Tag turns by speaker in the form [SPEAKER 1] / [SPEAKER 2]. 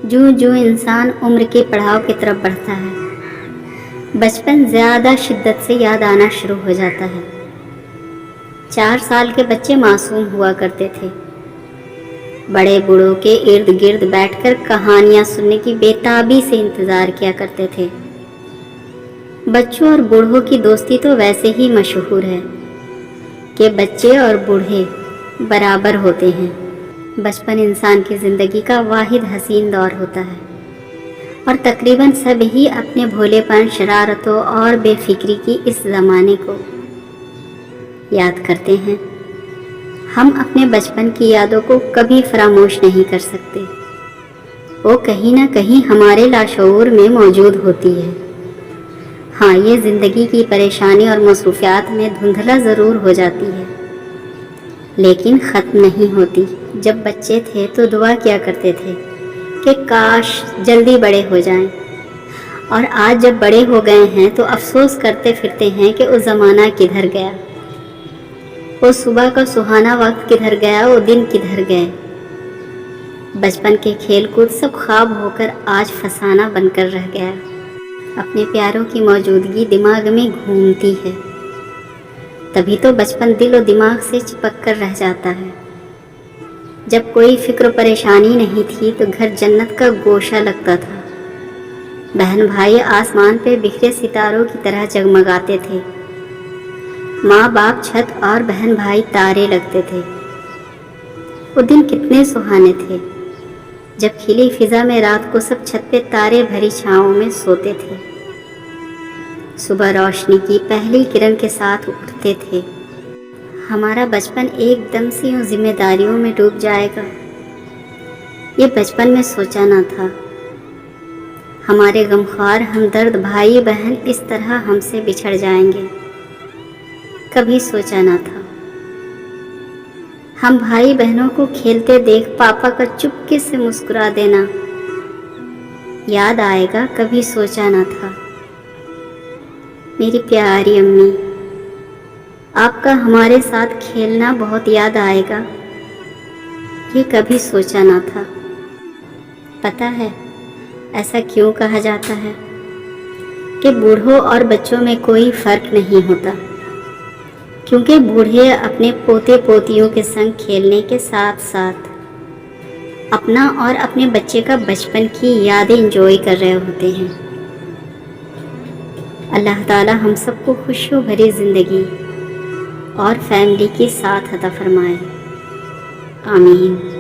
[SPEAKER 1] جوں جوں انسان عمر کے پڑاؤ کی طرف بڑھتا ہے، بچپن زیادہ شدت سے یاد آنا شروع ہو جاتا ہے۔ 4 سال کے بچے معصوم ہوا کرتے تھے، بڑے بوڑھوں کے ارد گرد بیٹھ کر کہانیاں سننے کی بے تابی سے انتظار کیا کرتے تھے۔ بچوں اور بوڑھوں کی دوستی تو ویسے ہی مشہور ہے کہ بچے اور بوڑھے برابر ہوتے ہیں۔ بچپن انسان کی زندگی کا واحد حسین دور ہوتا ہے، اور تقریباً سب ہی اپنے بھولے پن، شرارتوں اور بے فکری کی اس زمانے کو یاد کرتے ہیں۔ ہم اپنے بچپن کی یادوں کو کبھی فراموش نہیں کر سکتے، وہ کہیں نہ کہیں ہمارے لاشعور میں موجود ہوتی ہے۔ ہاں، یہ زندگی کی پریشانی اور مصروفیات میں دھندلا ضرور ہو جاتی ہے، لیکن ختم نہیں ہوتی۔ جب بچے تھے تو دعا کیا کرتے تھے کہ کاش جلدی بڑے ہو جائیں، اور آج جب بڑے ہو گئے ہیں تو افسوس کرتے پھرتے ہیں کہ وہ زمانہ کدھر گیا، وہ صبح کا سہانا وقت کدھر گیا، وہ دن کدھر گئے۔ بچپن کے کھیل کود سب خواب ہو کر آج فسانہ بن کر رہ گیا۔ اپنے پیاروں کی موجودگی دماغ میں گھومتی ہے، تبھی تو بچپن دل و دماغ سے چپک کر رہ جاتا ہے۔ جب کوئی فکر و پریشانی نہیں تھی تو گھر جنت کا گوشہ لگتا تھا۔ بہن بھائی آسمان پہ بکھرے ستاروں کی طرح جگمگاتے تھے، ماں باپ چھت اور بہن بھائی تارے لگتے تھے۔ وہ دن کتنے سہانے تھے جب کھلی فضا میں رات کو سب چھت پہ تارے بھری چھاؤں میں سوتے تھے، صبح روشنی کی پہلی کرن کے ساتھ اٹھتے تھے۔ ہمارا بچپن ایک دم سے یوں ذمہ داریوں میں ڈوب جائے گا، یہ بچپن میں سوچا نہ تھا۔ ہمارے غمخوار ہمدرد بھائی بہن اس طرح ہم سے بچھڑ جائیں گے، کبھی سوچا نہ تھا۔ ہم بھائی بہنوں کو کھیلتے دیکھ پاپا کا چپکے سے مسکرا دینا یاد آئے گا، کبھی سوچا نہ تھا۔ میری پیاری امی، آپ کا ہمارے ساتھ کھیلنا بہت یاد آئے گا، یہ کبھی سوچا نہ تھا۔ پتہ ہے ایسا کیوں کہا جاتا ہے کہ بوڑھوں اور بچوں میں کوئی فرق نہیں ہوتا؟ کیونکہ بوڑھے اپنے پوتے پوتیوں کے سنگ کھیلنے کے ساتھ ساتھ اپنا اور اپنے بچے کا بچپن کی یادیں انجوائے کر رہے ہوتے ہیں۔ اللہ تعالی ہم سب کو خوشیوں بھری زندگی اور فیملی کی ساتھ عطا فرمائے، آمین۔